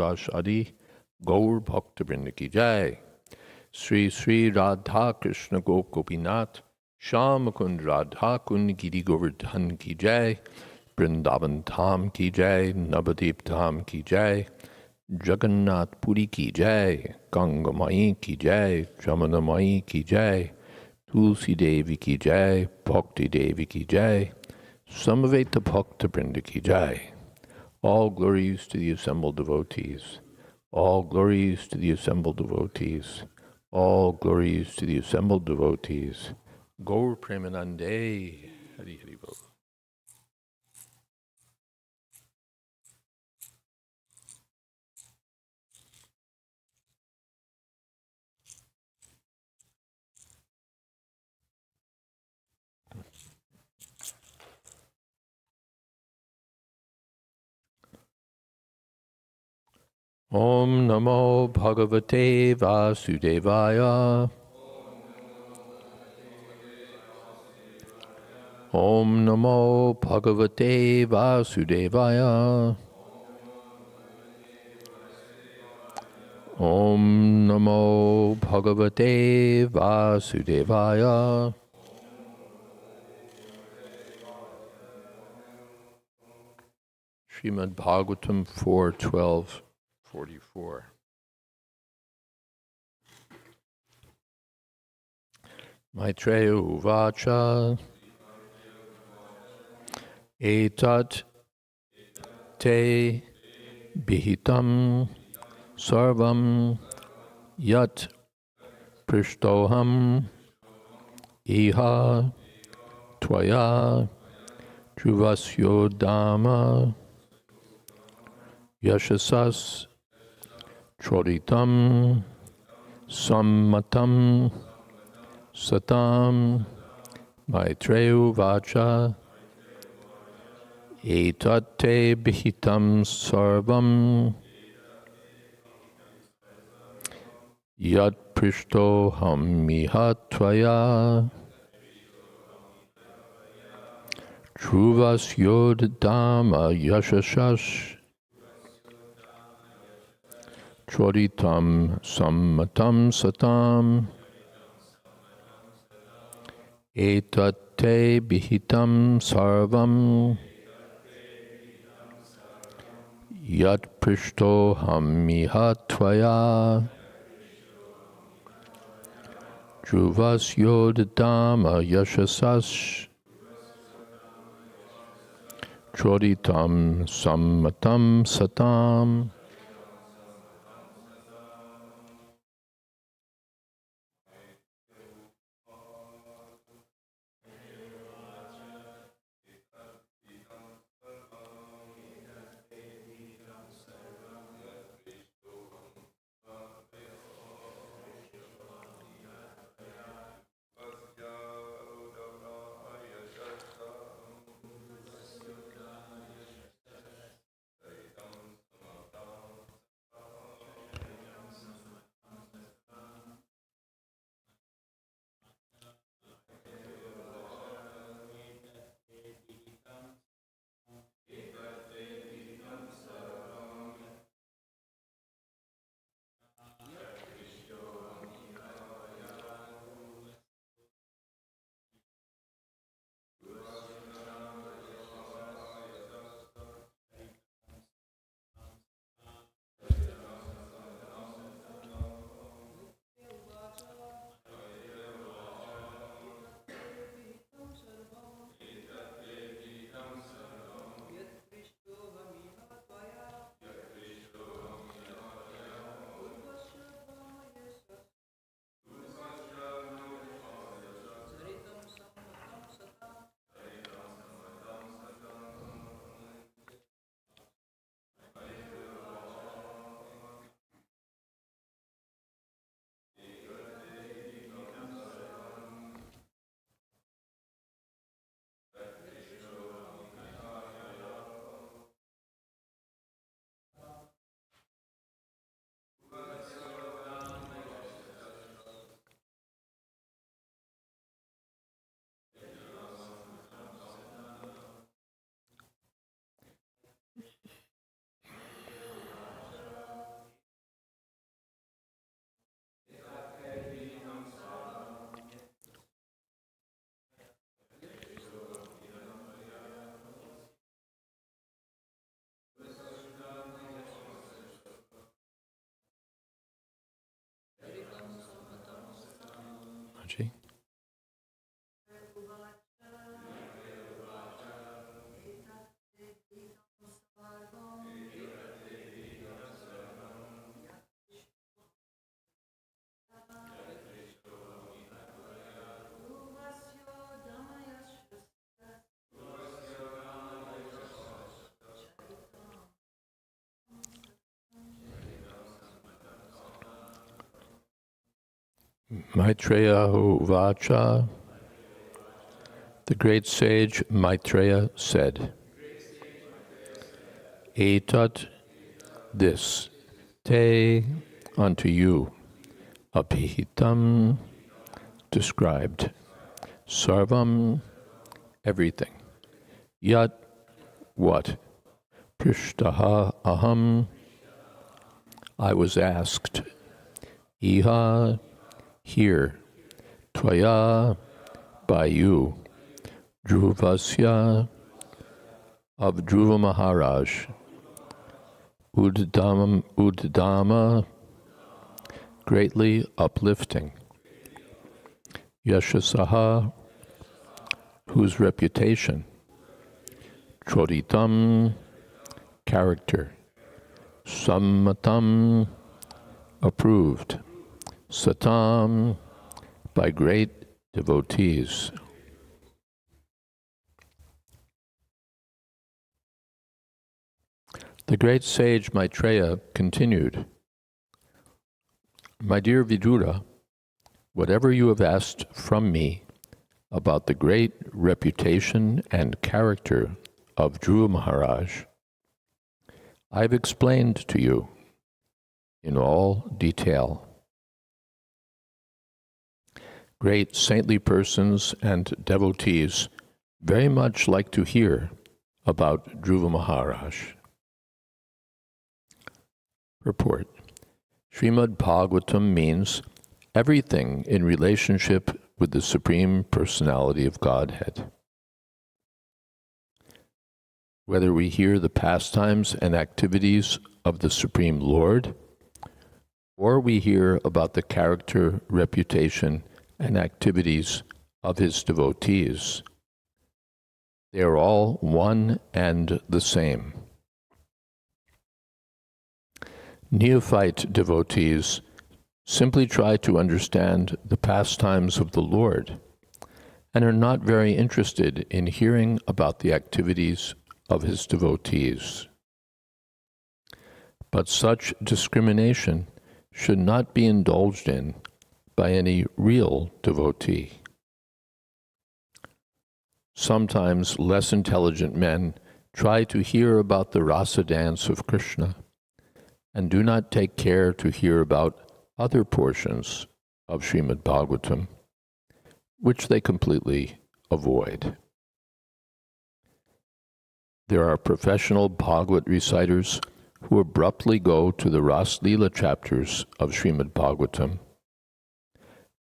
Vashadi Gaur Bhakta Vrinda Ki Jai. Sri Sri Radha Krishna Gopinath Sham Kund Radha Kund Giri Govardhan Ki Jai. Vrindavan Dham Ki Jai, Navadip Dham Ki Jai, Jagannath Puri Ki Jai, Ganga Mai Ki Jai, Jamuna Mai Ki Jai, Tulsi Devi Ki Jai, Bhakti Devi Ki Jai, Samaveta Bhakta Vrinda Ki Jai. All glories to the assembled devotees. All glories to the assembled devotees. All glories to the assembled devotees. Gaur Premanande. Hari Hari Bol. Om Namo Bhagavate Vasudevaya. Om Namo Bhagavate Vasudevaya. Om Namo Bhagavate Vasudevaya. Srimad Bhagavatam 4:12-44. Maitreya Uvacha Etat Te Bihitam Sarvam Yat Prishtoham Iha Tvaya Dhruvasyodama Yashasas Choditam Sammatam Satam Maitreya Vacha Etate Bihitam Sarvam Yat Prishto Hamiha Tvaya Truvas Yodama Yashashash Choditam Sammatam Satam Etate Bihitam Sarvam Yat Prishto Hamiha Tvaya Truvas Yodama Yashasas Choditam Sammatam Satam. Mataji. Maitreya Uvacha, the great sage Maitreya said, Etat, this, te, unto you, abhihitam, described, sarvam, everything, yat, what, prishtaha aham, I was asked, iha, here, tvaya, by you, Dhruvasya, of Dhruva Maharaj, Uddama, greatly uplifting, Yashasaha, whose reputation, Choditam, character, Sammatam, approved, Satam, by great devotees. The great sage Maitreya continued, My dear Vidura, whatever you have asked from me about the great reputation and character of Dhruva Maharaj, I've explained to you in all detail. Great saintly persons and devotees very much like to hear about Dhruva Maharaj. Purport. Srimad Bhagavatam means everything in relationship with the Supreme Personality of Godhead. Whether we hear the pastimes and activities of the Supreme Lord, or we hear about the character, reputation, and activities of his devotees, they are all one and the same. Neophyte devotees simply try to understand the pastimes of the Lord and are not very interested in hearing about the activities of his devotees. But such discrimination should not be indulged in by any real devotee. Sometimes less intelligent men try to hear about the rasa dance of Krishna and do not take care to hear about other portions of Srimad Bhagavatam, which they completely avoid. There are professional Bhagavat reciters who abruptly go to the Ras Leela chapters of Srimad Bhagavatam,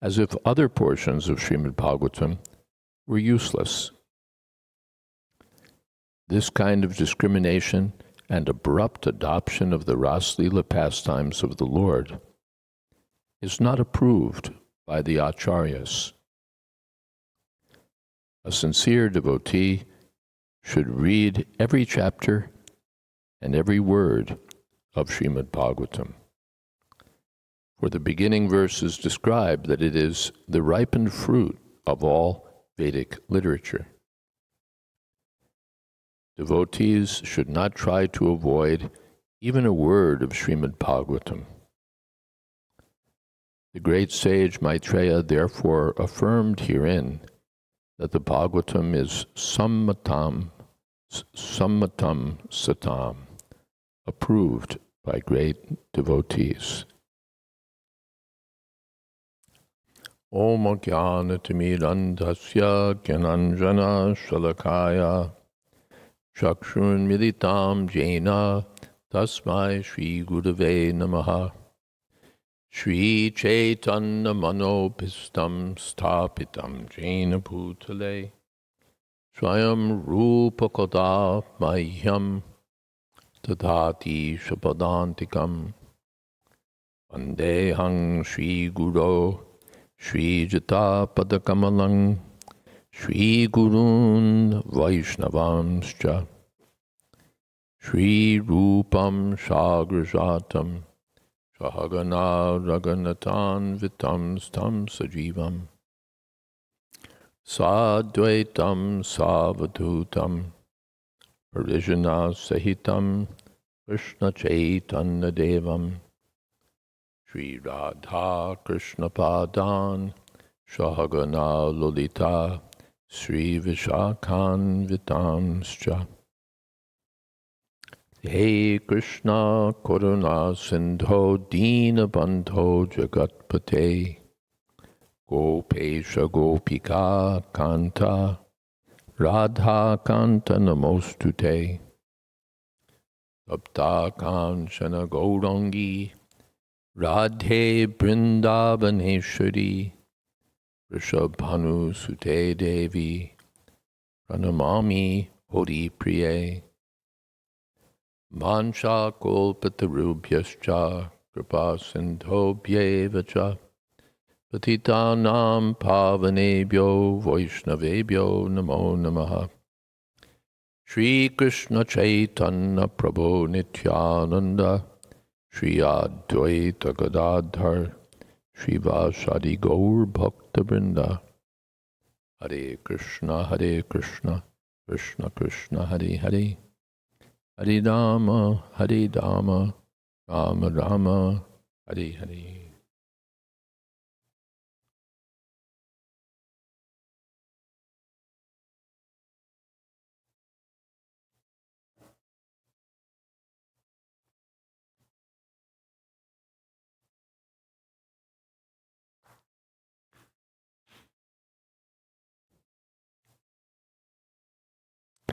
as if other portions of Srimad Bhagavatam were useless. This kind of discrimination and abrupt adoption of the Ras Leela pastimes of the Lord is not approved by the acharyas. A sincere devotee should read every chapter and every word of Srimad Bhagavatam. For the beginning verses describe that it is the ripened fruit of all Vedic literature. Devotees should not try to avoid even a word of Srimad Bhagavatam. The great sage Maitreya therefore affirmed herein that the Bhagavatam is sammatam satam, approved by great devotees. Om Jnanatimidandasya Gyananjana Shalakaya Chakshun Militam Jena Tasmai Shri Gurave Namaha Shri Chaitanya Manopistam Stapitam Jena Bhutale Swayam Rupa Mahyam Tadhati Shapadantikam Vandehang Shri Guru Shri Jata Padakamalang Shri Gurun Vaishnavamscha Shri Rupam Shagrajatam Sahagana Raganatan Vitam Stam Sajivam Sadvaitam Savadutam Parijana Sahitam Krishna Chaitanya Devam Shri Radha Krishna Padan Sahagana Lolita Sri Vishakhan Vitamscha Hey Krishna Karuna Sindho Dina Bandho Jagatpate Gopesha Gopika Kanta Radha Kanta Namostute Sapta Kanchana Gaurangi Radhe Brindavaneshwari Rishabhanu Sute Devi Pranamami Hori Priye Mancha Kolpatarubhyascha Kripa Sindhobhyevacha Patitanam Pavanebhyo Vaishnavebhyo Namo Namaha Shri Krishna Chaitanya Prabhu Nityananda Shri Advaita Gadadhar Shri Vasadi Gaur Bhakta Vrinda Hare Krishna Krishna Krishna Hare Hare Hare Rama Rama Rama Hare Hare.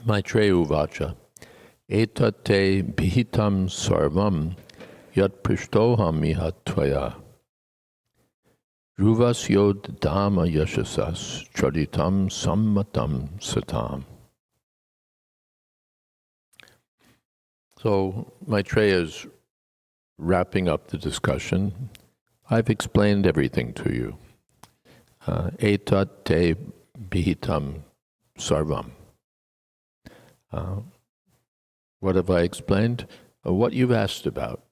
Maitreya Uvacha Etate Bhitam Sarvam Yat Prishtoham Iha Tvaya Dhruvasyod Dhamma Yashasas Charitam Sammatam Satam. So Maitreya is wrapping up the discussion. I've explained everything to you. Etate Bhitam Sarvam. What have I explained? What you've asked about.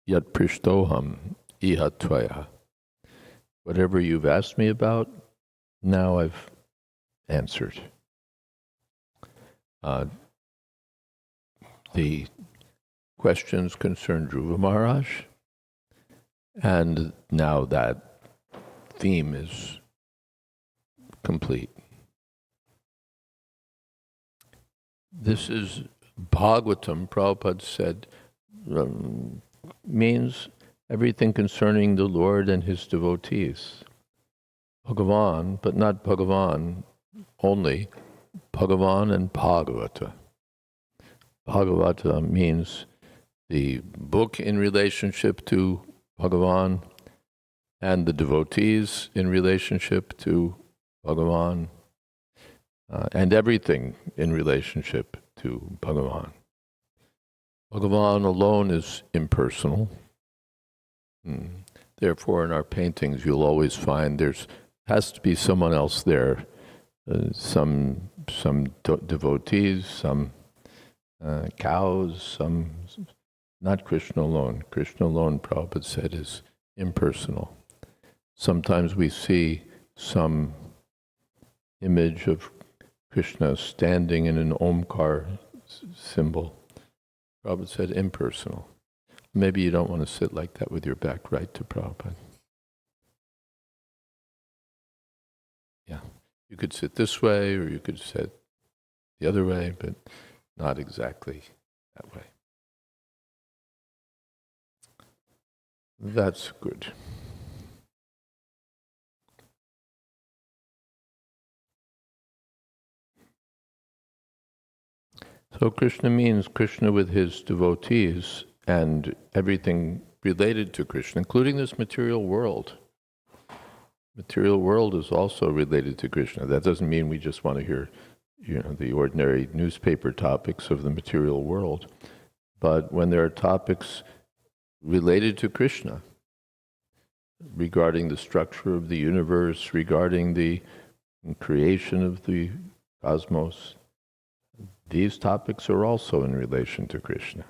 Yat prishtoham iha tvaya. Whatever you've asked me about, now I've answered. The questions concern Dhruva Maharaj, and now that theme is complete. This is Bhagavatam, Prabhupada said, means everything concerning the Lord and His devotees. Bhagavan, but not Bhagavan only, Bhagavan and Bhagavata. Bhagavata means the book in relationship to Bhagavan and the devotees in relationship to Bhagavan. And everything in relationship to Bhagavan. Bhagavan alone is impersonal. Therefore, in our paintings, you'll always find has to be someone else there. Some devotees, some cows, some not Krishna alone. Krishna alone, Prabhupada said, is impersonal. Sometimes we see some image of Krishna standing in an Omkar symbol. Prabhupada said impersonal. Maybe you don't want to sit like that with your back right to Prabhupada. Yeah, you could sit this way or you could sit the other way, but not exactly that way. That's good. So Krishna means Krishna with his devotees and everything related to Krishna, including this material world. Material world is also related to Krishna. That doesn't mean we just want to hear, the ordinary newspaper topics of the material world. But when there are topics related to Krishna, regarding the structure of the universe, regarding the creation of the cosmos. These topics are also in relation to Krishna.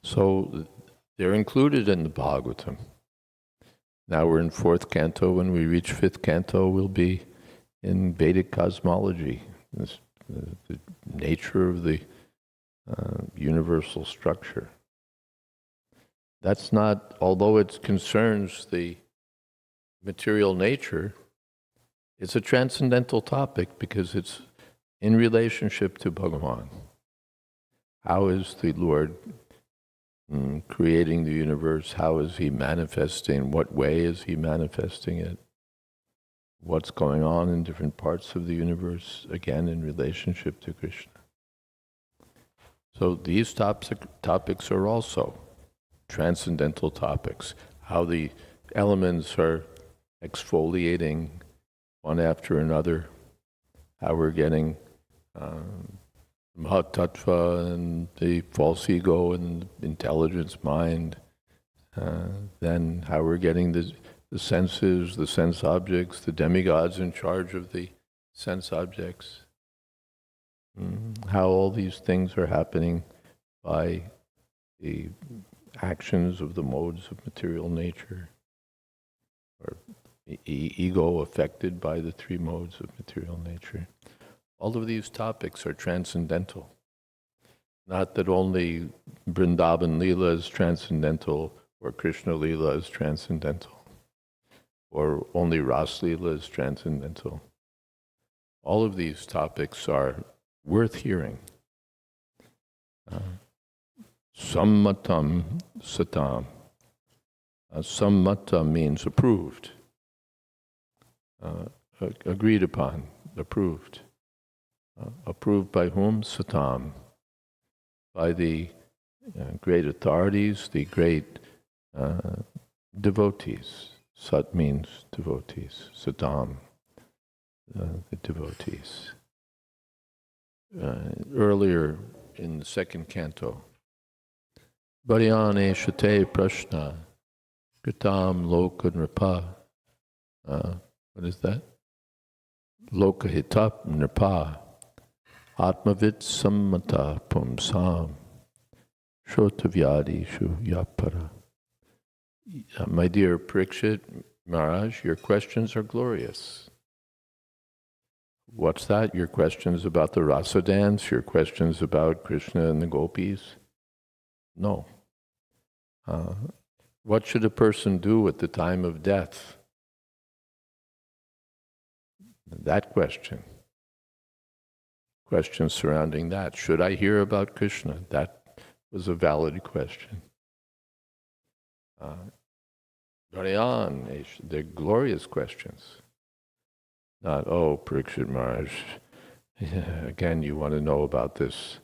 So they're included in the Bhagavatam. Now we're in 4th canto. When we reach 5th canto, we'll be in Vedic cosmology, the nature of the universal structure. That's not, although it concerns the material nature, it's a transcendental topic because it's in relationship to Bhagavan. How is the Lord creating the universe? How is He manifesting? What way is He manifesting it? What's going on in different parts of the universe, again, in relationship to Krishna. So these topics are also transcendental topics. How the elements are exfoliating one after another. How we're getting Mahatattva and the false ego and intelligence mind. Then how we're getting the senses, the sense objects, the demigods in charge of the sense objects. How all these things are happening by the actions of the modes of material nature, or ego affected by the 3 modes of material nature. All of these topics are transcendental. Not that only Vrindavan Leela is transcendental, or Krishna Leela is transcendental, or only Ras Leela is transcendental. All of these topics are worth hearing. Sammatam satam. Sammata means approved, agreed upon, approved. Approved by whom? Satam. By the great authorities, the great devotees. Sat means devotees. Satam, the devotees. Earlier in the 2nd canto, Bharyane Shate Prashna Kritam Loka Nripa. What is that? Loka Hitap Nripa Atmavit Sammata Pumsam Shotavyadishu Yapara. My dear Parikshit Maharaj, your questions are glorious. What's that? Your questions about the rasa dance? Your questions about Krishna and the gopis? No. What should a person do at the time of death? That question. Questions surrounding that. Should I hear about Krishna? That was a valid question. Dharayan, they're glorious questions. Not, oh, Parikshit Maharaj, again, you want to know about this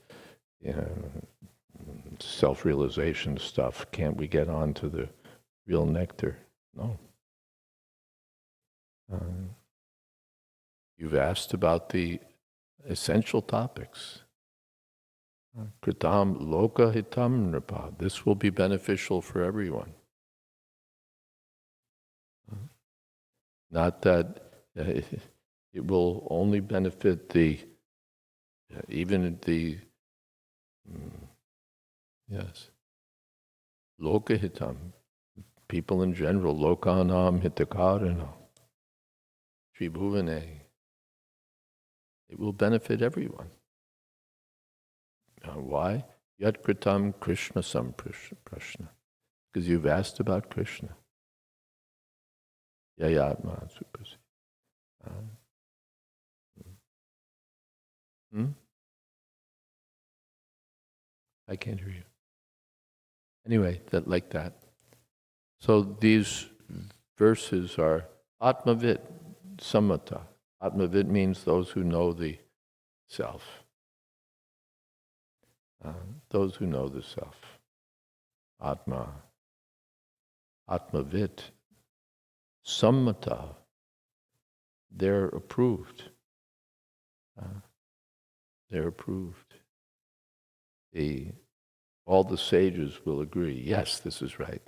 self-realization stuff. Can't we get on to the real nectar? No. You've asked about the essential topics. Kritam loka hitam nripa. This will be beneficial for everyone. Not that it will only benefit even the yes, loka hitam, people in general, lokanam hitakarana, tribhuvane. It will benefit everyone. Why? Yat kritam Krishna samprashna. Because you've asked about Krishna. Yayatma supasi. I can't hear you. Anyway, like that. So these verses are Atmavit Sammata. Atmavit means those who know the self. Those who know the self. Atma. Atmavit. Sammata. They're approved. They're approved. All the sages will agree, yes, this is right.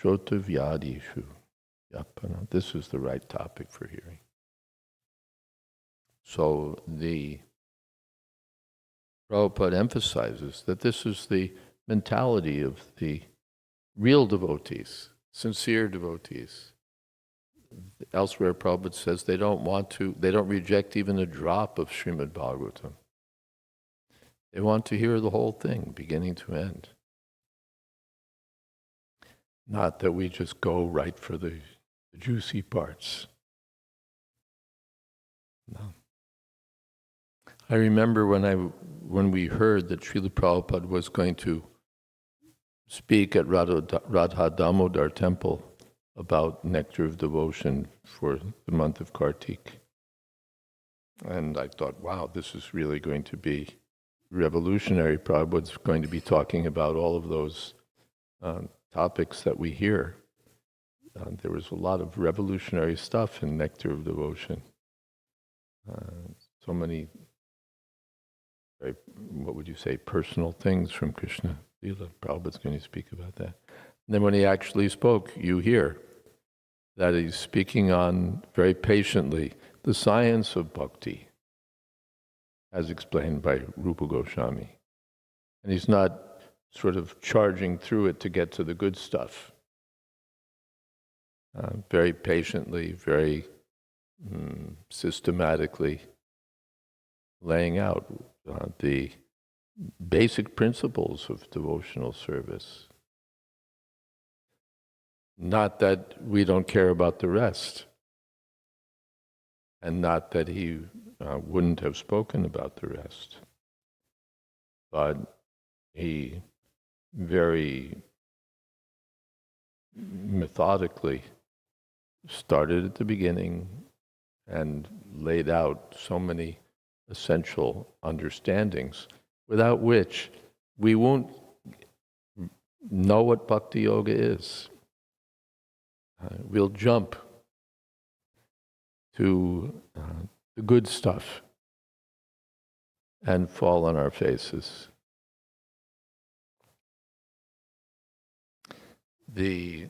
Shrotavyadishu yapana. This is the right topic for hearing. So the Prabhupada emphasizes that this is the mentality of the real devotees, sincere devotees. Elsewhere, Prabhupada says they don't reject even a drop of Srimad Bhagavatam. They want to hear the whole thing, beginning to end. Not that we just go right for the juicy parts. No. I remember when we heard that Srila Prabhupada was going to speak at Radha Damodar temple about nectar of devotion for the month of Kartik. And I thought, wow, this is really going to be revolutionary. Prabhupada's going to be talking about all of those topics that we hear. There was a lot of revolutionary stuff in Nectar of Devotion. So many, very, what would you say, personal things from Krishna. Prabhupada's going to speak about that. And then when he actually spoke, you hear that he's speaking on, very patiently, the science of bhakti, as explained by Rupa Goswami. And he's not sort of charging through it to get to the good stuff. Very patiently, very systematically laying out the basic principles of devotional service. Not that we don't care about the rest, and not that he wouldn't have spoken about the rest, but he very methodically started at the beginning and laid out so many essential understandings without which we won't know what Bhakti Yoga is. We'll jump to the good stuff and fall on our faces. The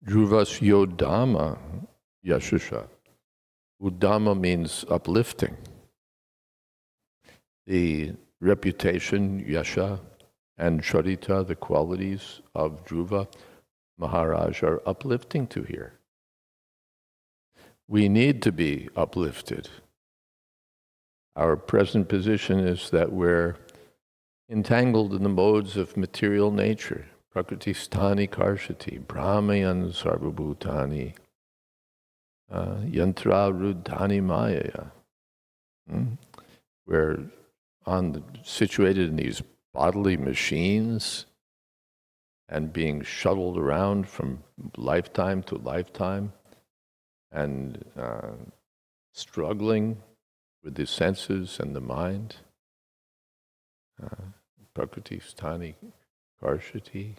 Dhruvasya Uddama Yashasha. Uddama means uplifting. The reputation, Yasha, and Charita, the qualities of Dhruva Maharaj, are uplifting to hear. We need to be uplifted. Our present position is that we're entangled in the modes of material nature. Prakriti sthani karshati, brahmayan sarvabhutani, yantra ruddhani mayaya. We're situated in these bodily machines and being shuttled around from lifetime to lifetime and struggling with the senses and the mind. Prakriti sthani karshati.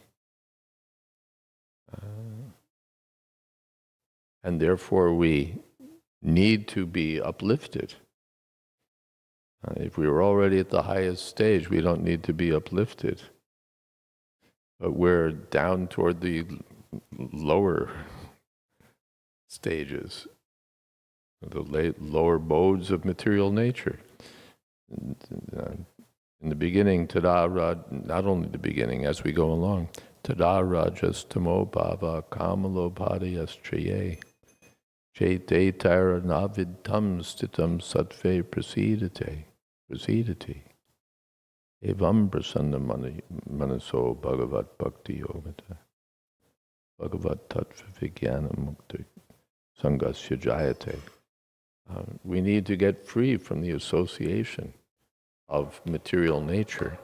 And therefore we need to be uplifted. If we were already at the highest stage, we don't need to be uplifted. But we're down toward the lower stages, the lower modes of material nature. In the beginning, not only the beginning, as we go along, tada rajas tamo bhava kamalobhadayas traye chete tara navidtam stitam sattve prasidate. Evam prasanna manaso bhagavat bhakti yogata bhagavat tattva vijnana mukta sangasya jayate. We need to get free from the association of material nature,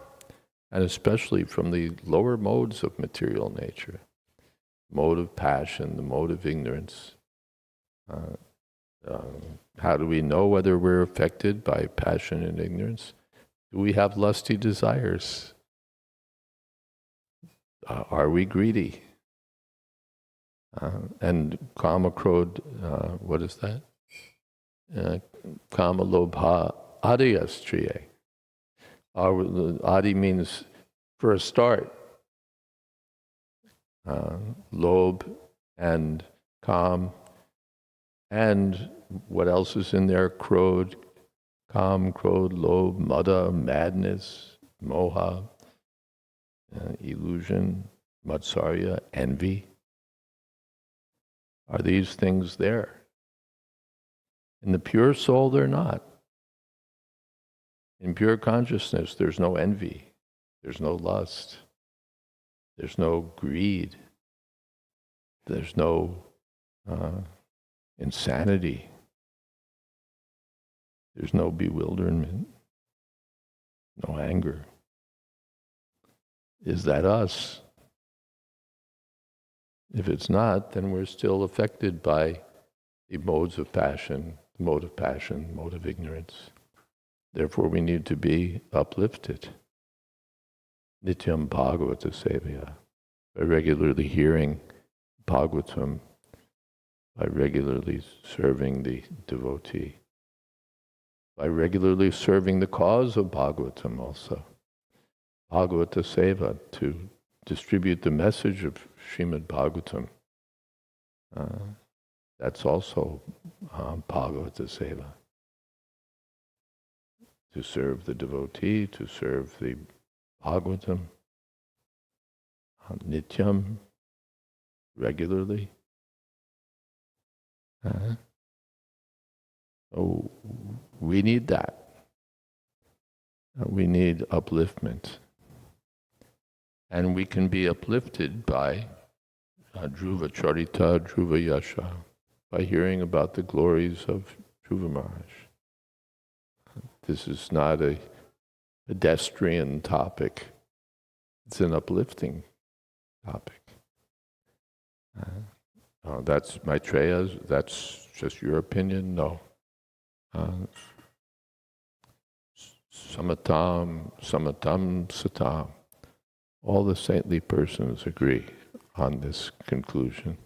and especially from the lower modes of material nature, mode of passion, the mode of ignorance. How do we know whether we're affected by passion and ignorance? Do we have lusty desires? Are we greedy? And kama krodh, what is that? Kama lobha adiyastriye. Adi means For a start, lobh and kam, and what else is in there? Krodh, kam, krodh, lobh, mada, madness, moha, illusion, matsarya, envy. Are these things there? In the pure soul, they're not. In pure consciousness, there's no envy, there's no lust, there's no greed, there's no insanity, there's no bewilderment, no anger. Is that us? If it's not, then we're still affected by the modes of passion, mode of ignorance. Therefore, we need to be uplifted. Nityam Bhagavata Sevaya. By regularly hearing Bhagavatam, by regularly serving the devotee, by regularly serving the cause of Bhagavatam also. Bhagavata Seva, to distribute the message of Srimad Bhagavatam. That's also Bhagavata Seva. To serve the devotee, to serve the Bhagavatam, Nityam, regularly. So we need that. We need upliftment. And we can be uplifted by Dhruva Charita, Dhruva Yasha, by hearing about the glories of Dhruva Maharaj. This is not a pedestrian topic. It's an uplifting topic. That's Maitreya's, that's just your opinion? No. Samatam, satam. All the saintly persons agree on this conclusion.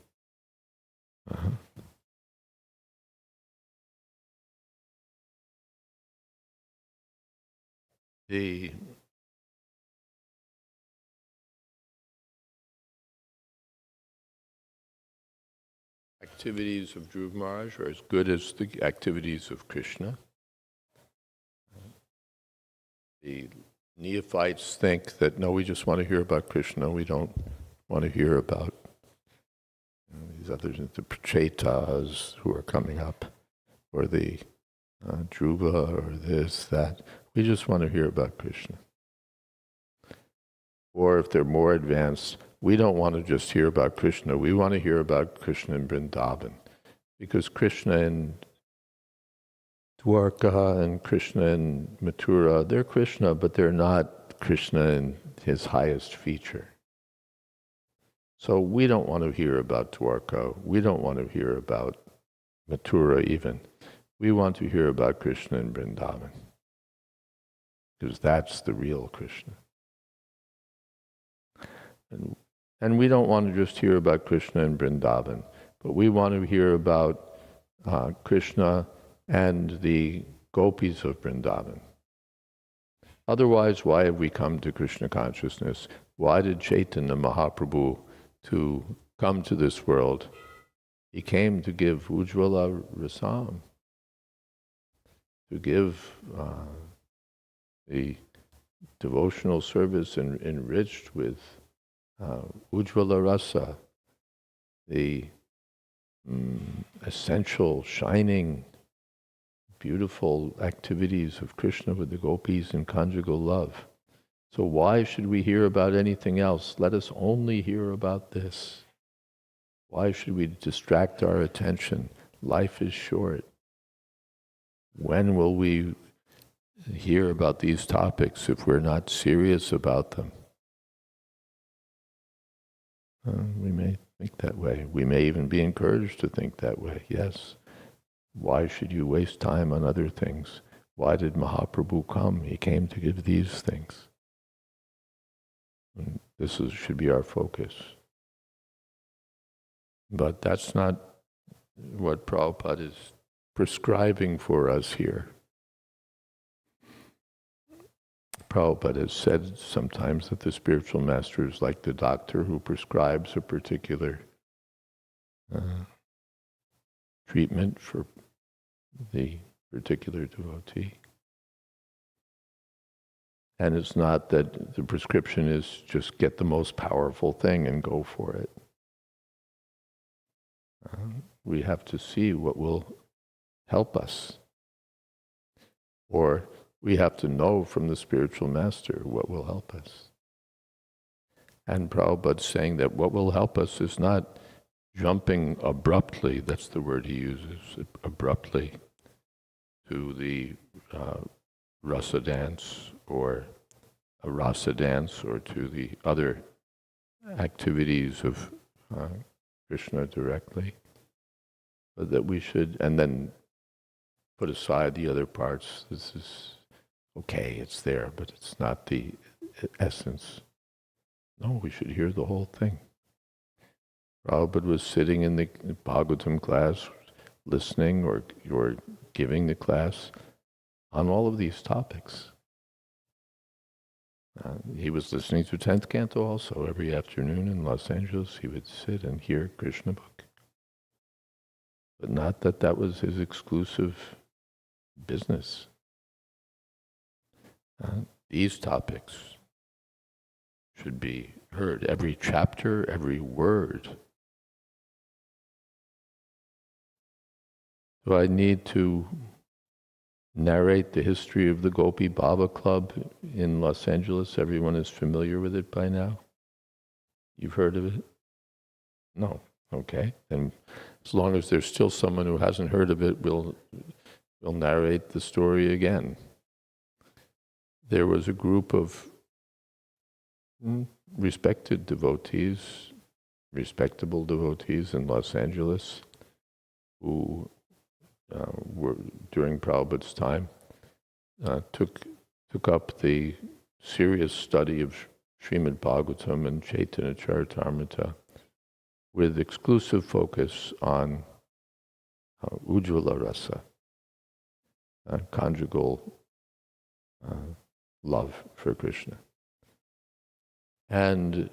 The activities of Dhruva Maharaj are as good as the activities of Krishna. The neophytes think that, no, we just want to hear about Krishna, we don't want to hear about these others, the Prachetas who are coming up, or the Dhruva, or this, that. We just want to hear about Krishna. Or if they're more advanced, we don't want to just hear about Krishna, we want to hear about Krishna in Vrindavan. Because Krishna in Dwarka and Krishna in Mathura, they're Krishna, but they're not Krishna in his highest feature. So we don't want to hear about Dwarka, we don't want to hear about Mathura even. We want to hear about Krishna in Vrindavan. Because that's the real Krishna. And we don't want to just hear about Krishna in Vrindavan, but we want to hear about Krishna and the gopis of Vrindavan. Otherwise, why have we come to Krishna consciousness? Why did Chaitanya Mahaprabhu to come to this world? He came to give Ujjvala Rasam, to give the devotional service enriched with Ujjvala Rasa, the essential, shining, beautiful activities of Krishna with the gopis in conjugal love. So why should we hear about anything else? Let us only hear about this. Why should we distract our attention? Life is short. When will we hear about these topics if we're not serious about them? We may think that way. We may even be encouraged to think that way, yes. Why should you waste time on other things? Why did Mahaprabhu come? He came to give these things. And this should be our focus. But that's not what Prabhupada is prescribing for us here. Prabhupada has said sometimes that the spiritual master is like the doctor who prescribes a particular treatment for the particular devotee. And it's not that the prescription is just get the most powerful thing and go for it. We have to see what will help us. Or we have to know from the spiritual master what will help us. And Prabhupada's saying that what will help us is not jumping abruptly, that's the word he uses, abruptly, to the rasa dance or a rasa dance or to the other activities of Krishna directly. But that we should, and then put aside the other parts. This is okay, it's there, but it's not the essence. No, we should hear the whole thing. Prabhupada was sitting in the Bhagavatam class, listening or giving the class on all of these topics. He was listening to 10th Canto also. Every afternoon in Los Angeles, he would sit and hear Krishna book. But not that that was his exclusive business. These topics should be heard. Every chapter, every word. Do I need to narrate the history of the Gopi Baba Club in Los Angeles? Everyone is familiar with it by now? You've heard of it? No. Okay. And as long as there's still someone who hasn't heard of it, we'll narrate the story again. There was a group of respected devotees, respectable devotees in Los Angeles who were, during Prabhupada's time, took up the serious study of Srimad Bhagavatam and Chaitanya Charitamrita with exclusive focus on Ujjvala Rasa, conjugal love for Krishna. And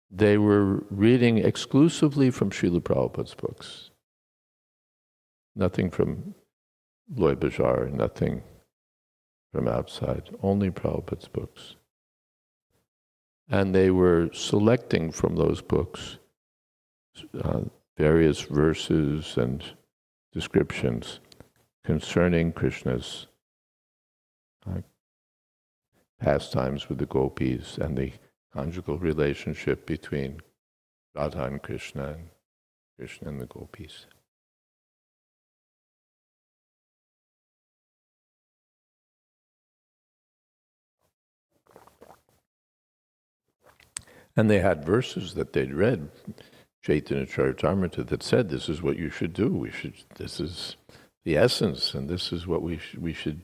they were reading exclusively from Srila Prabhupada's books. Nothing from Loy Bajar, nothing from outside, only Prabhupada's books. And they were selecting from those books various verses and descriptions concerning Krishna's pastimes with the gopis and the conjugal relationship between Radha and Krishna and the gopis. And they had verses that they'd read, Chaitanya Charitamrita, that said, this is what you should do. This is the essence, and this is what we should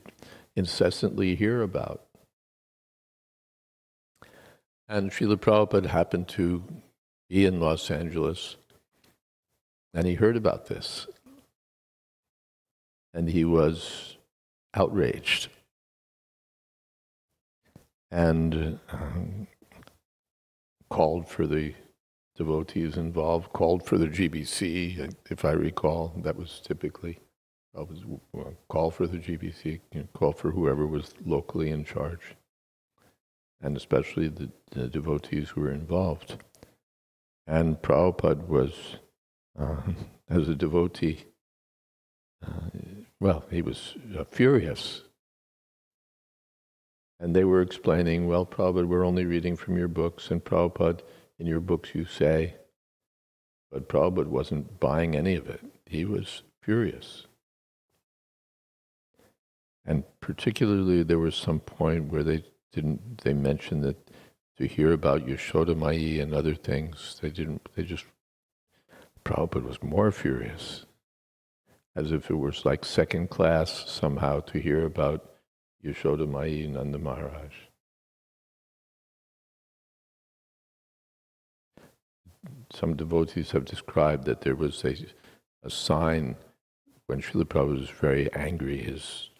incessantly hear about. And Srila Prabhupada happened to be in Los Angeles, and he heard about this. And he was outraged. And called for the devotees involved, called for the GBC, if I recall. That was typically, call for the GBC, call for whoever was locally in charge, and especially the devotees who were involved. And Prabhupada was, as a devotee, he was furious. And they were explaining, well, Prabhupada, we're only reading from your books, and Prabhupada, in your books you say, but Prabhupada wasn't buying any of it. He was furious. And particularly there was some point where they mentioned that to hear about Yashoda Mai and other things, Prabhupada was more furious, as if it was like second class somehow to hear about Yashoda Mai Nanda Maharaj. Some devotees have described that there was a sign when Srila Prabhupada was very angry, his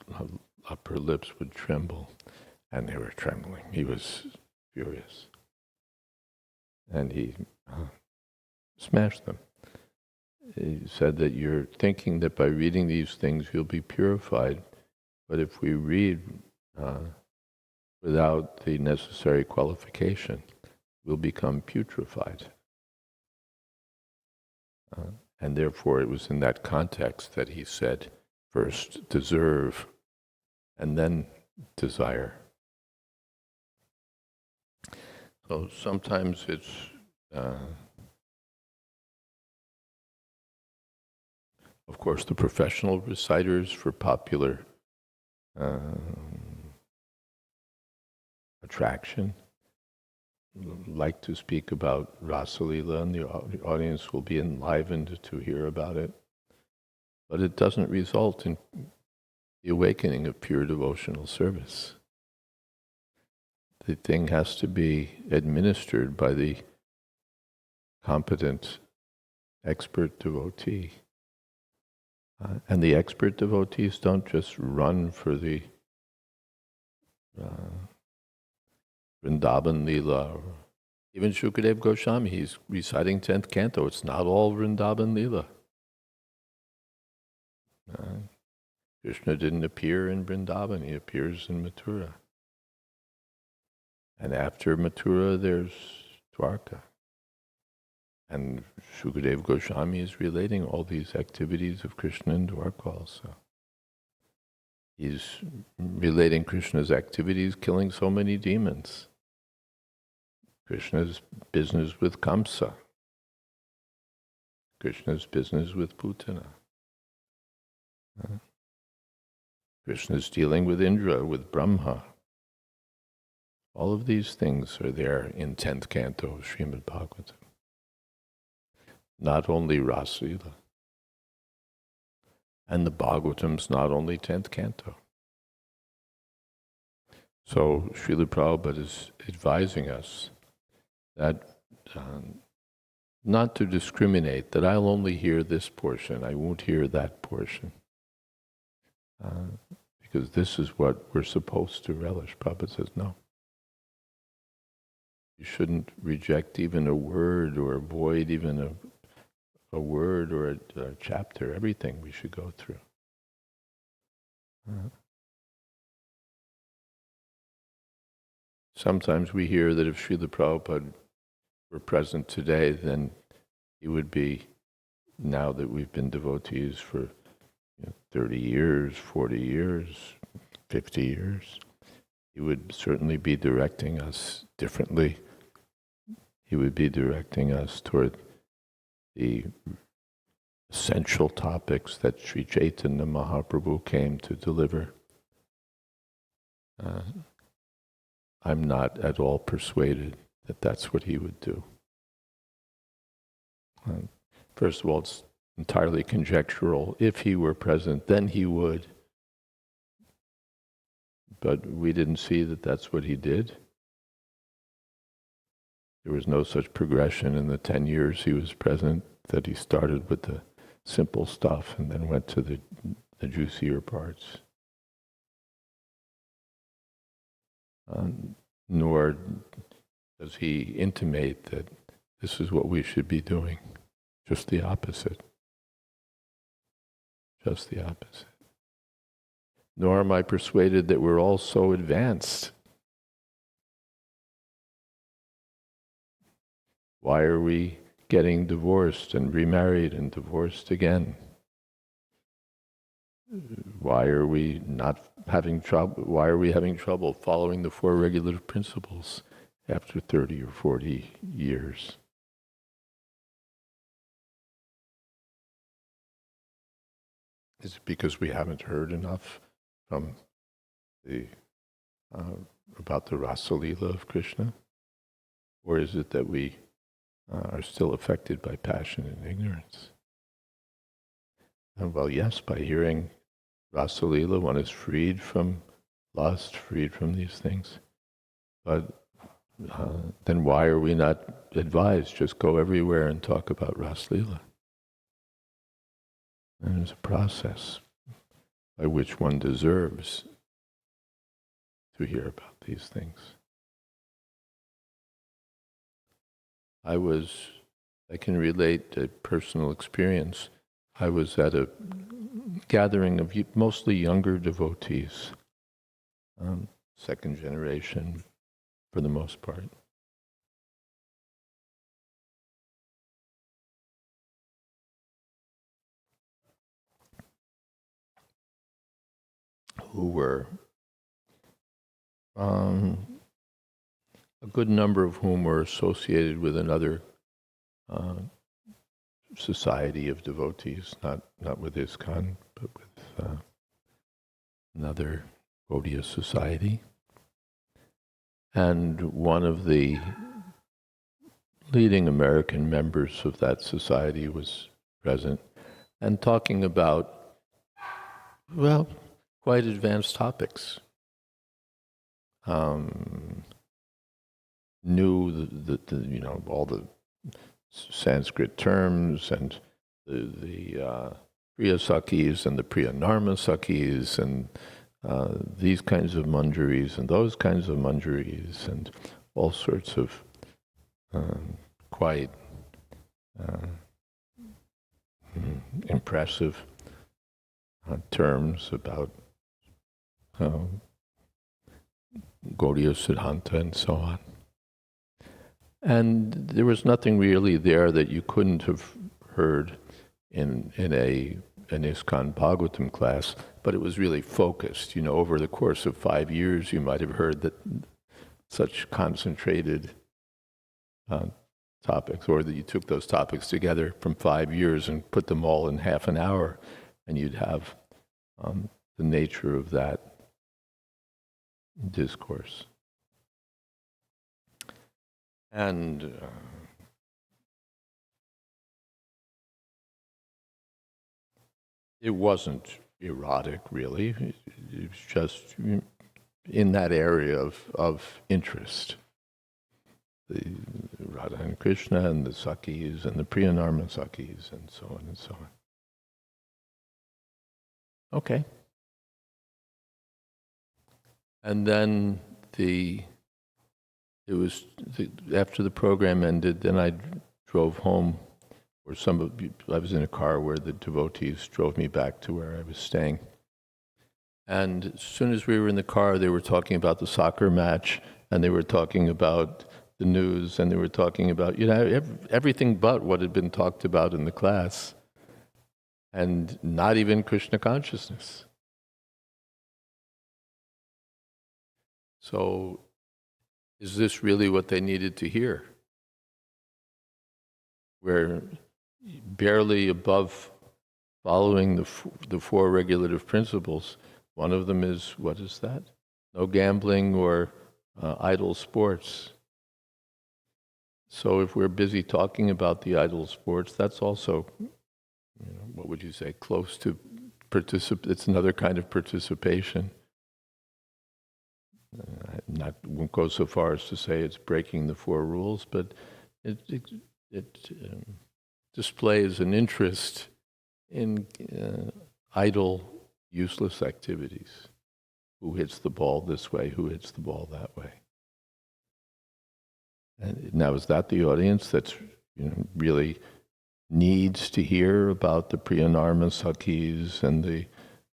upper lips would tremble, And they were trembling. He was furious. And he smashed them. He said that you're thinking that by reading these things you'll be purified, but if we read without the necessary qualification, we'll become putrefied. And therefore it was in that context that he said, first deserve, and then desire. So sometimes it's of course the professional reciters for popular attraction like to speak about Rasa Leela, and the audience will be enlivened to hear about it. But it doesn't result in the awakening of pure devotional service. The thing has to be administered by the competent, expert devotee. And the expert devotees don't just run for the Vrindavan Leela. Even Shukadev Goswami, he's reciting 10th canto. It's not all Vrindavan Leela. Krishna didn't appear in Vrindavan, he appears in Mathura. And after Mathura, there's Dwarka. And Shukadev Goswami is relating all these activities of Krishna in Dwarka also. He's relating Krishna's activities, killing so many demons. Krishna's business with Kamsa. Krishna's business with Putana. Krishna's dealing with Indra, with Brahma. All of these things are there in 10th canto of Srimad Bhagavatam. Not only Rasa Leela. And the Bhagavatam's not only 10th canto. So Srila Prabhupada is advising us that not to discriminate, that I'll only hear this portion, I won't hear that portion. Because this is what we're supposed to relish. Prabhupada says, no. You shouldn't reject even a word or avoid even a word or a chapter. Everything we should go through. Sometimes we hear that if Srila Prabhupada were present today, then he would be, now that we've been devotees for 30 years, 40 years, 50 years, he would certainly be directing us differently. He would be directing us toward the essential topics that Sri Chaitanya Mahaprabhu came to deliver. I'm not at all persuaded that that's what he would do. First of all, it's entirely conjectural. If he were present, then he would. But we didn't see that that's what he did. There was no such progression in the 10 years he was present, that he started with the simple stuff and then went to the juicier parts. Nor does he intimate that this is what we should be doing. Just the opposite. Just the opposite. Nor am I persuaded that we're all so advanced. Why are we getting divorced and remarried and divorced again? Why are we not having trouble? Why are we having trouble following the 4 regulative principles after 30 or 40 years? Is it because we haven't heard enough from about the Rasa Leela of Krishna? Or is it that we are still affected by passion and ignorance? And well, yes, by hearing Rasa Leela, one is freed from lust, freed from these things. But then why are we not advised, just go everywhere and talk about Rasa Leela? And there's a process by which one deserves to hear about these things. I can relate a personal experience. I was at a gathering of mostly younger devotees, second generation for the most part. Who were, a good number of whom were associated with another society of devotees, not with ISKCON, but with another Gaudiya society. And one of the leading American members of that society was present and talking about, well, quite advanced topics. Knew the all the Sanskrit terms and the Priya Sakis and the Priya Narma Sakis and these kinds of manjaris and those kinds of manjaris and all sorts of quite impressive terms about Gaudiya Siddhanta and so on. And there was nothing really there that you couldn't have heard in an ISKCON Bhagavatam class, but it was really focused. Over the course of 5 years, you might have heard that such concentrated topics, or that you took those topics together from 5 years and put them all in half an hour, and you'd have the nature of that discourse. And it wasn't erotic, really. It was just in that area of interest. The Radha and Krishna and the Sakis and the Priyanarma Sakis and so on and so on. Okay. And then after the program ended, then I drove home, or I was in a car where the devotees drove me back to where I was staying. And as soon as we were in the car, they were talking about the soccer match, and they were talking about the news, and they were talking about, everything but what had been talked about in the class, and not even Krishna consciousness. So, is this really what they needed to hear? We're barely above following the four regulative principles. One of them is, what is that? No gambling or idle sports. So if we're busy talking about the idle sports, that's also, what would you say, close to it's another kind of participation. Won't go so far as to say it's breaking the four rules, but it displays an interest in idle, useless activities. Who hits the ball this way? Who hits the ball that way? And now, is that the audience that's really needs to hear about the Priyanarma Sakis and the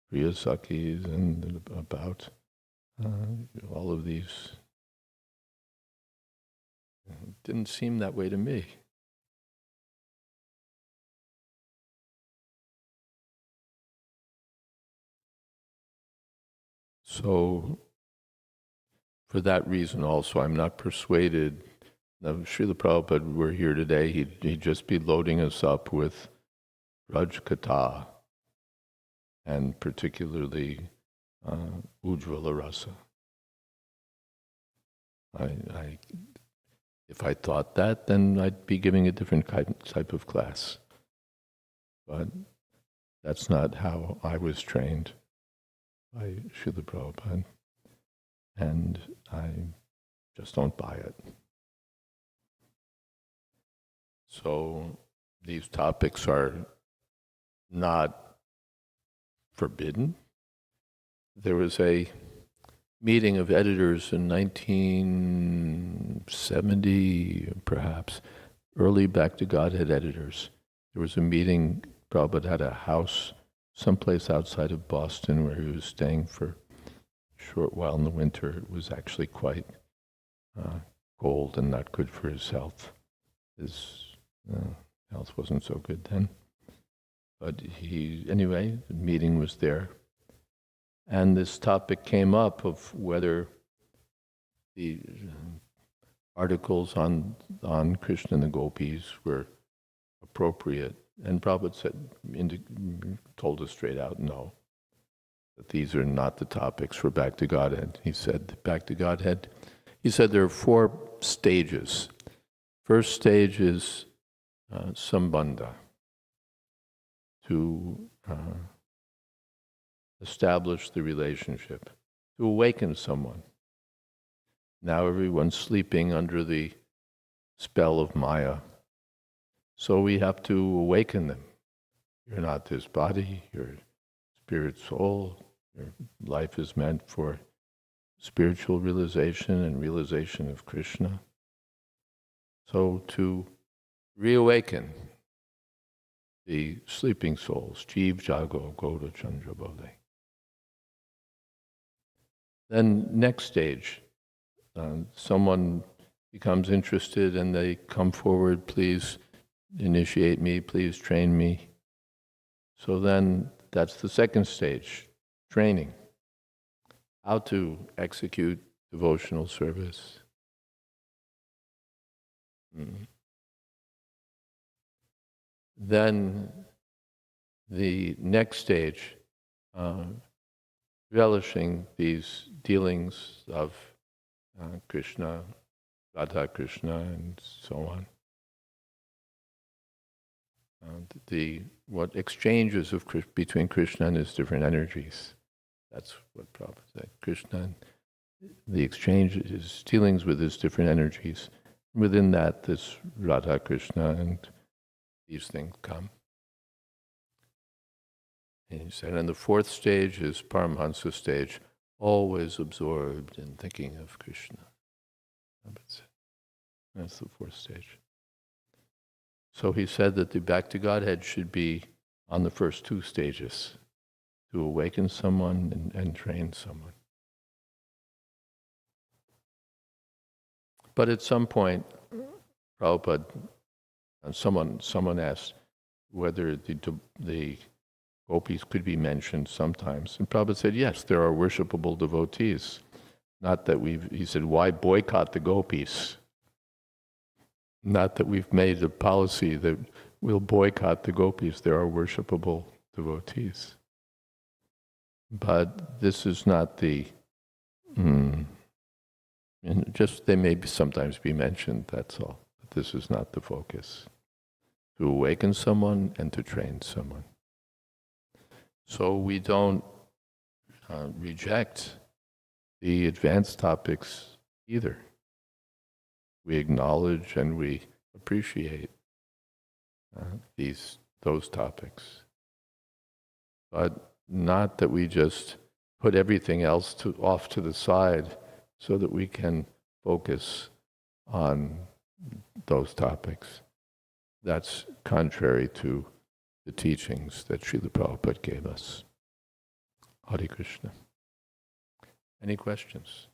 Priya Sakis and about all of these? It didn't seem that way to me. So, for that reason also, I'm not persuaded. Now, Srila Prabhupada were here today, he'd just be loading us up with Raj Katha, and particularly Ujjvala Rasa. If I thought that, then I'd be giving a different type of class. But that's not how I was trained by Srila Prabhupada, and I just don't buy it. So these topics are not forbidden. There was a meeting of editors in 1970, perhaps, early Back to Godhead editors. There was a meeting, Prabhupada had a house someplace outside of Boston where he was staying for a short while in the winter. It was actually quite cold and not good for his health. His health wasn't so good then. But anyway, the meeting was there. And this topic came up of whether the articles on Krishna and the gopis were appropriate. And Prabhupada told us straight out, no, that these are not the topics for Back to Godhead. He said, Back to Godhead, he said there are 4 stages. First stage is sambandha, to establish the relationship, to awaken someone. Now everyone's sleeping under the spell of Maya, so we have to awaken them. You're not this body, you're spirit soul, your life is meant for spiritual realization and realization of Krishna. So to reawaken the sleeping souls, Jeev Jago Goda Chandra Bodhe. Then next stage, someone becomes interested and they come forward, please initiate me, please train me. So then that's the second stage, training. How to execute devotional service. Then the next stage, relishing these dealings of Krishna, Radha Krishna, and so on. What exchanges of between Krishna and his different energies. That's what Prabhupada said. Krishna, the exchange, his dealings with his different energies. Within that, this Radha Krishna and these things come. And he said, and the 4th stage is Paramahansa stage, always absorbed in thinking of Krishna. That's the 4th stage. So he said that the Back to Godhead should be on the first 2 stages, to awaken someone and train someone. But at some point, Prabhupada, someone asked whether the gopis could be mentioned sometimes. And Prabhupada said, yes, there are worshipable devotees. Not that he said, why boycott the gopis? Not that we've made a policy that we'll boycott the gopis. There are worshipable devotees. But this is not the, just they may sometimes be mentioned, that's all. But this is not the focus. To awaken someone and to train someone. So we don't reject the advanced topics either. We acknowledge and we appreciate those topics. But not that we just put everything else off to the side so that we can focus on those topics. That's contrary to the teachings that Srila Prabhupada gave us. Hare Krishna. Any questions?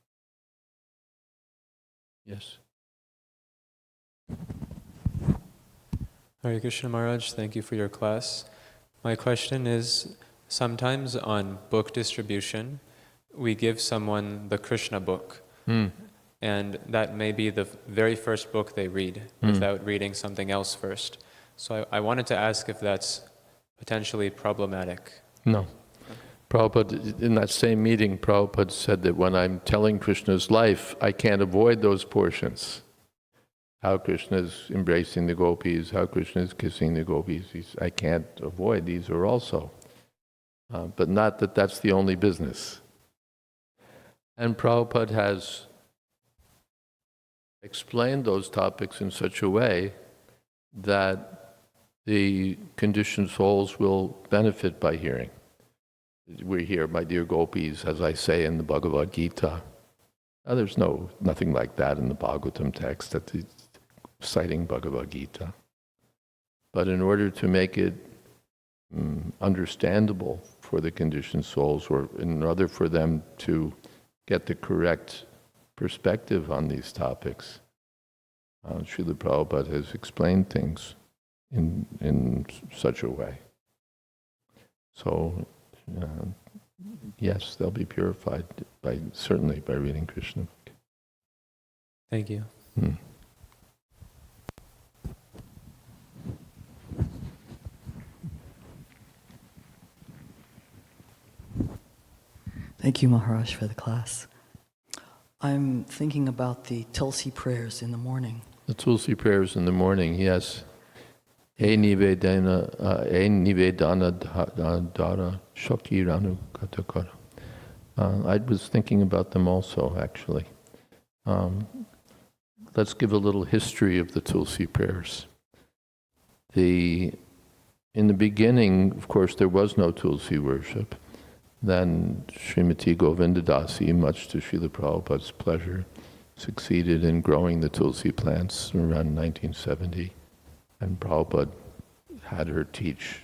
Yes? Hare Krishna Maharaj, thank you for your class. My question is, sometimes on book distribution, we give someone the Krishna book, and that may be the very first book they read without reading something else first. So I wanted to ask if that's potentially problematic. No. Prabhupada, in that same meeting, Prabhupada said that when I'm telling Krishna's life, I can't avoid those portions. How Krishna is embracing the gopis, how Krishna is kissing the gopis, I can't avoid. These are also. But not that that's the only business. And Prabhupada has explained those topics in such a way that the conditioned souls will benefit by hearing. we hear, my dear gopis, as I say in the Bhagavad Gita. There's nothing like that in the Bhagavatam text, that it's citing Bhagavad Gita. But in order to make it understandable for the conditioned souls, or in order for them to get the correct perspective on these topics, Srila Prabhupada has explained things in such a way. So, yes, they'll be purified certainly by reading Krishna. Thank you. Thank you, Maharaj, for the class. I'm thinking about the Tulsi prayers in the morning. The Tulsi prayers in the morning, yes. E nivedana dara shakti ranu katakara. I was thinking about them also, actually. Let's give a little history of the Tulsi prayers. In the beginning, of course, there was no Tulsi worship. Then Srimati Govindadasi, much to Srila Prabhupada's pleasure, succeeded in growing the Tulsi plants around 1970. And Prabhupada had her teach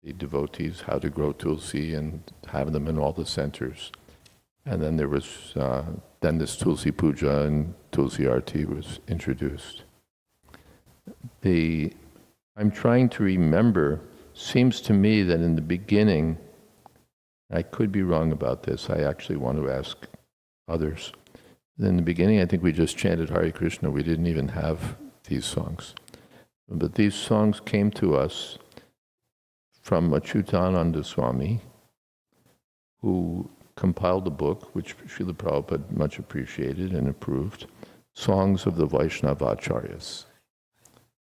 the devotees how to grow Tulsi and have them in all the centers. And then there was, then this Tulsi Puja and Tulsi Arti was introduced. I'm trying to remember, seems to me that in the beginning, I could be wrong about this, I actually want to ask others. In the beginning, I think we just chanted Hare Krishna, we didn't even have these songs. But these songs came to us from Jayadvaita Swami, who compiled a book, which Srila Prabhupada much appreciated and approved, Songs of the Vaishnavacharyas.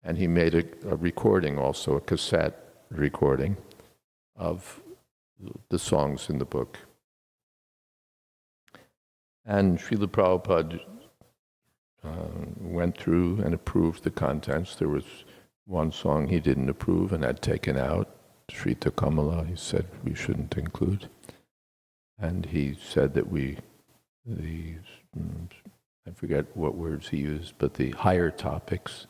And he made a recording also, a cassette recording of the songs in the book. And Srila Prabhupada went through and approved the contents. There was one song he didn't approve and had taken out, Shrita Kamala, he said we shouldn't include. And he said that I forget what words he used, but the higher topics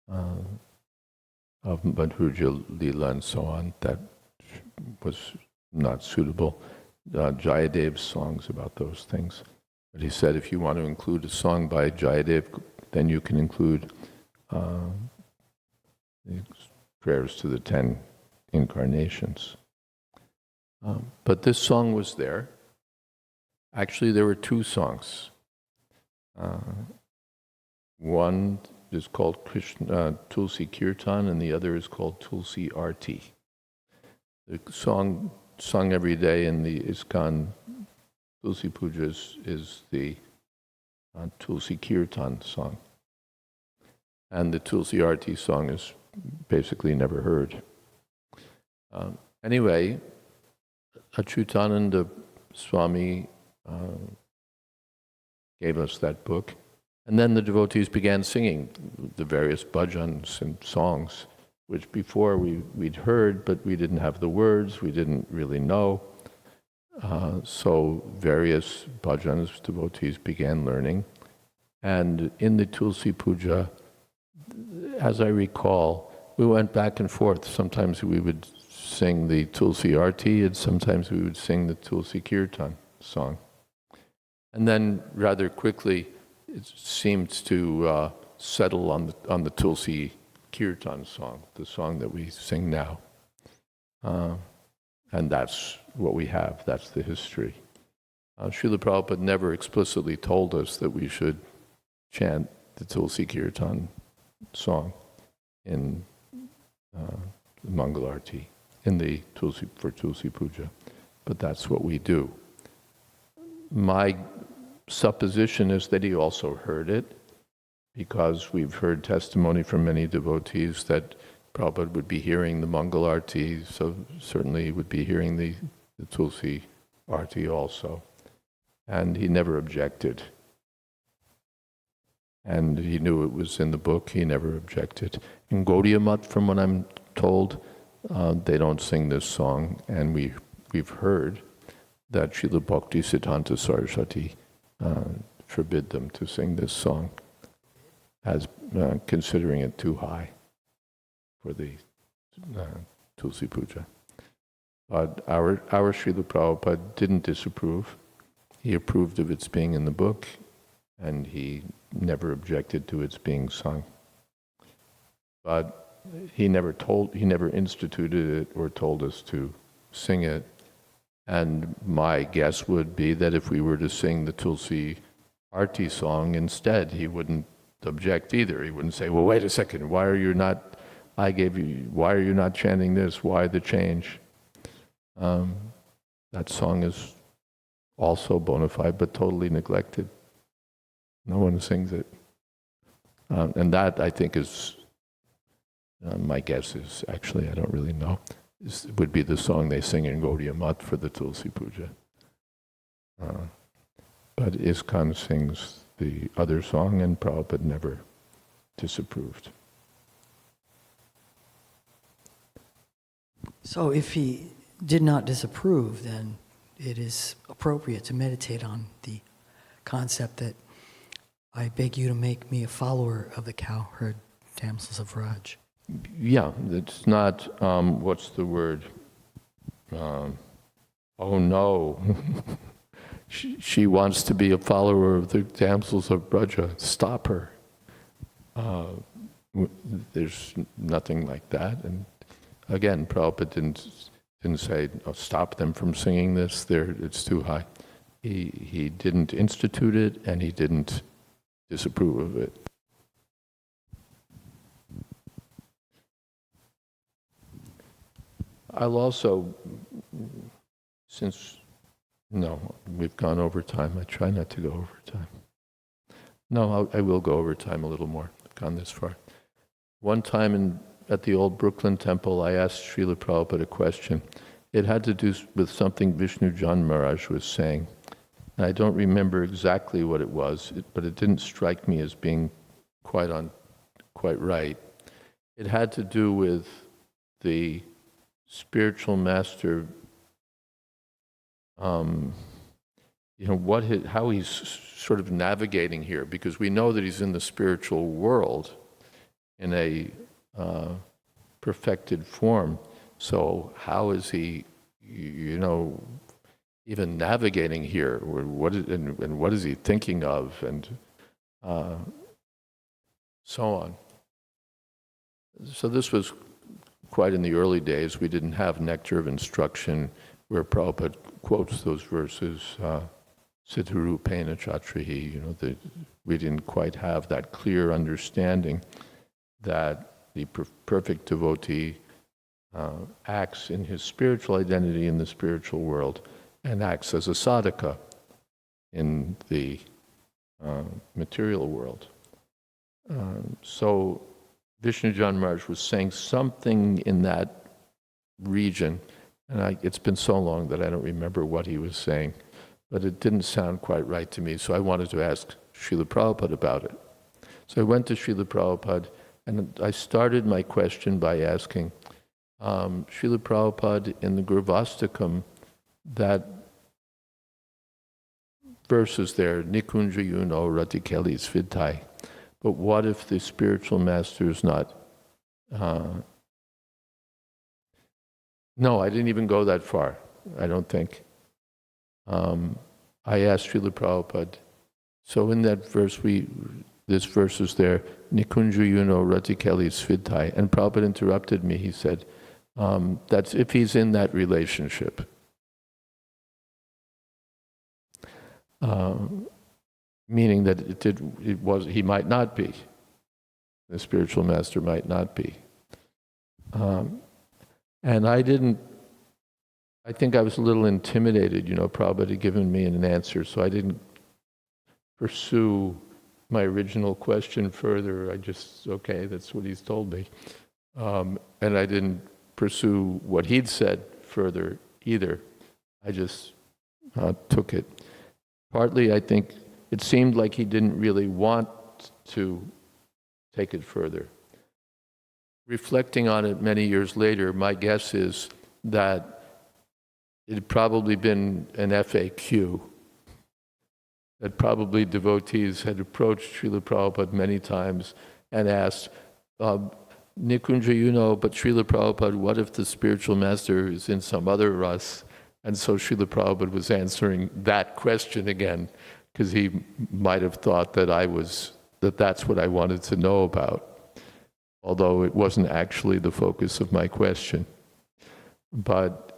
of Madhurya Leela and so on, that was not suitable. Jayadev's songs about those things. But he said if you want to include a song by Jayadev, then you can include the prayers to the 10 incarnations. But this song was there. Actually, there were two songs. One is called Tulsi Kirtan, and the other is called Tulsi Arti. The song sung every day in the ISKCON Tulsi Pujas is the Tulsi Kirtan song. And the Tulsi Arti song is basically never heard. Anyway, Achyutananda Swami gave us that book. And then the devotees began singing the various bhajans and songs, which before we'd heard, but we didn't have the words, we didn't really know. So various bhajans devotees began learning. And in the Tulsi Puja, as I recall, we went back and forth. Sometimes we would sing the Tulsi Arti, and sometimes we would sing the Tulsi Kirtan song. And then rather quickly, it seemed to settle on the Tulsi Kirtan song, the song that we sing now. And that's what we have, that's the history. Srila Prabhupada never explicitly told us that we should chant the Tulsi Kirtan song in the Mangalarti, for Tulsi Puja, but that's what we do. My supposition is that he also heard it, because we've heard testimony from many devotees that Prabhupada would be hearing the Mangal Arti, so certainly he would be hearing the Tulsi Arti also. And he never objected. And he knew it was in the book, he never objected. In Gaudiya Mat, from what I'm told, they don't sing this song, and we we've heard that Srila Bhakti Siddhanta Saraswati forbid them to sing this song, as considering it too high for the Tulsi Puja. But our Srila Prabhupada didn't disapprove. He approved of its being in the book, and he never objected to its being sung. But he never instituted it or told us to sing it. And my guess would be that if we were to sing the Tulsi Arti song instead, he wouldn't object either. He wouldn't say, well, wait a second, why are you not chanting this? Why the change? That song is also bona fide, but totally neglected. No one sings it. And that, I think, is, my guess is, actually, I don't really know, would be the song they sing in Gaudiya Math for the Tulsi Puja. But ISKCON sings the other song, and Prabhupada never disapproved. So if he did not disapprove, then it is appropriate to meditate on the concept that I beg you to make me a follower of the cowherd damsels of Raj. Yeah, it's not, what's the word? Oh no, she wants to be a follower of the damsels of Braja. Stop her. There's nothing like that. And again, Prabhupada didn't say, oh, stop them from singing this, it's too high. He didn't institute it, and he didn't disapprove of it. I'll also, we've gone over time. I try not to go over time. No, I will go over time a little more. I've gone this far. One time at the old Brooklyn temple, I asked Srila Prabhupada a question. It had to do with something Vishnu Jan Maharaj was saying. And I don't remember exactly what it was, but it didn't strike me as being quite right. It had to do with the spiritual master, how he's sort of navigating here, because we know that he's in the spiritual world in a perfected form. So how is he, even navigating here? What is he thinking of, and so on. So this was quite in the early days. We didn't have nectar of instruction where Prabhupada quotes those verses, Siddharupena Chatrahi, we didn't quite have that clear understanding that the perfect devotee acts in his spiritual identity in the spiritual world and acts as a sadhaka in the material world. So Vishnu Jan Maharaj was saying something in that region, and it's been so long that I don't remember what he was saying, but it didn't sound quite right to me, so I wanted to ask Srila Prabhupada about it. So I went to Srila Prabhupada, and I started my question by asking, Srila Prabhupada, in the Gurvastakam, that verse is there, Nikunja Yuno Ratikeli Svidhai. But what if the spiritual master is not? No, I didn't even go that far, I don't think. I asked Srila Prabhupada, so in that verse, this verse is there, Nikunja Yuno Ratikeli Svidhai, and Prabhupada interrupted me, he said, that's if he's in that relationship. Meaning that he might not be. The spiritual master might not be. And I think I was a little intimidated, Prabhupada had given me an answer, so I didn't pursue my original question further. I just, okay, that's what he's told me. And I didn't pursue what he'd said further either. I just took it. Partly, I think, it seemed like he didn't really want to take it further. Reflecting on it many years later, my guess is that it had probably been an FAQ, that probably devotees had approached Srila Prabhupada many times and asked, Nikunja, but Srila Prabhupada, what if the spiritual master is in some other ras? And so Srila Prabhupada was answering that question again, because he might have thought that that's what I wanted to know about, although it wasn't actually the focus of my question. But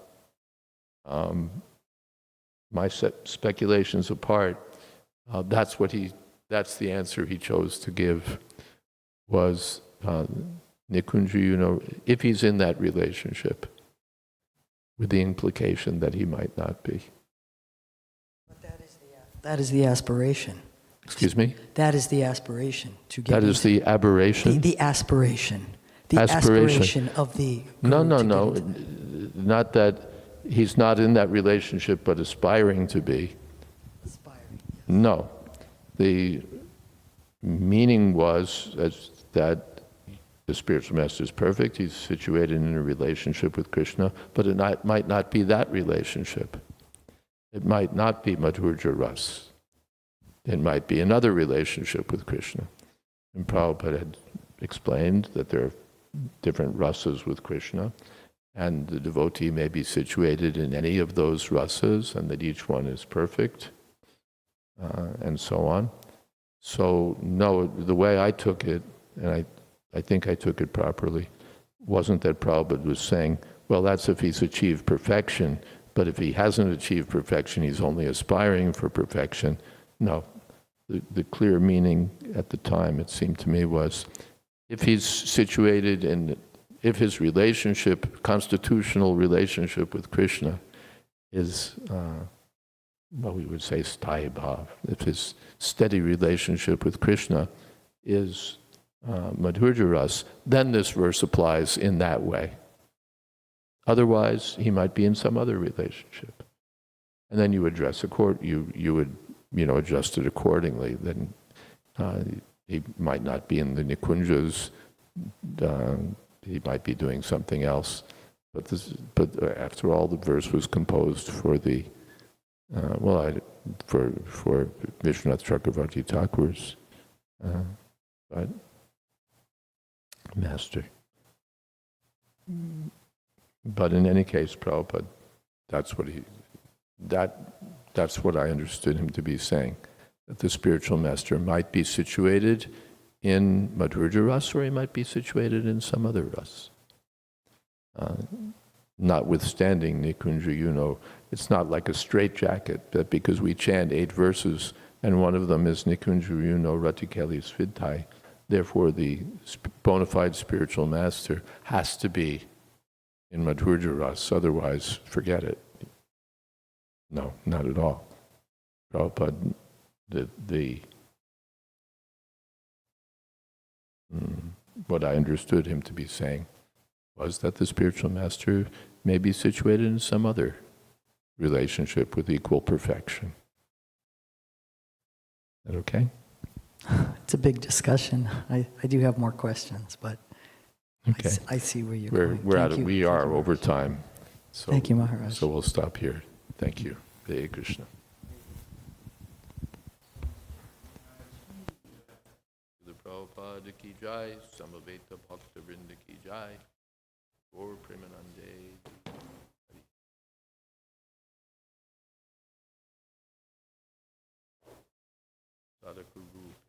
my speculations apart, that's the answer he chose to give, was Nikunja, if he's in that relationship, with the implication that he might not be. But that is the aspiration. Excuse me? That is the aspiration to get. That is the aberration? The aspiration. The aspiration of the. No. Not that he's not in that relationship, but aspiring to be. Aspiring. Yes. No. The meaning was that the spiritual master is perfect, he's situated in a relationship with Krishna, but it might not be that relationship. It might not be Madhurya Ras. It might be another relationship with Krishna. And Prabhupada had explained that there are different rasas with Krishna, and the devotee may be situated in any of those rasas, and that each one is perfect, and so on. So, no, the way I took it, and I think I took it properly, wasn't that Prabhupada was saying, well, that's if he's achieved perfection, but if he hasn't achieved perfection, he's only aspiring for perfection. No, the clear meaning at the time, it seemed to me, was if he's situated in, if his relationship, constitutional relationship with Krishna is, well, we would say sthaya bhav, if his steady relationship with Krishna is Madhurya Ras, then this verse applies in that way. Otherwise, he might be in some other relationship. And then you address a court, you would, adjust it accordingly. Then he might not be in the Nikunjas, he might be doing something else. But after all, the verse was composed for the, for Vishwanath Chakravarti Thakur's master. But in any case, Prabhupada, that's what I understood him to be saying, that the spiritual master might be situated in Madhurya Ras, or he might be situated in some other ras. Notwithstanding Nikunja, it's not like a straitjacket, that because we chant 8 verses and one of them is Nikunja Ratikeli Svidhai, therefore the bona fide spiritual master has to be in Madhurya Ras, otherwise forget it. No, not at all. Prabhupada, what I understood him to be saying was that the spiritual master may be situated in some other relationship with equal perfection. Is that okay? It's a big discussion. I do have more questions, but okay. I see where you're going. We are over time. So, thank you, Maharaj. So we'll stop here. Thank you. Hare Krishna. The Prabhupada ki jai, Samaveta Bhakta Vrinda ki jai, Gaur Premanande. Sadhaka Rupa.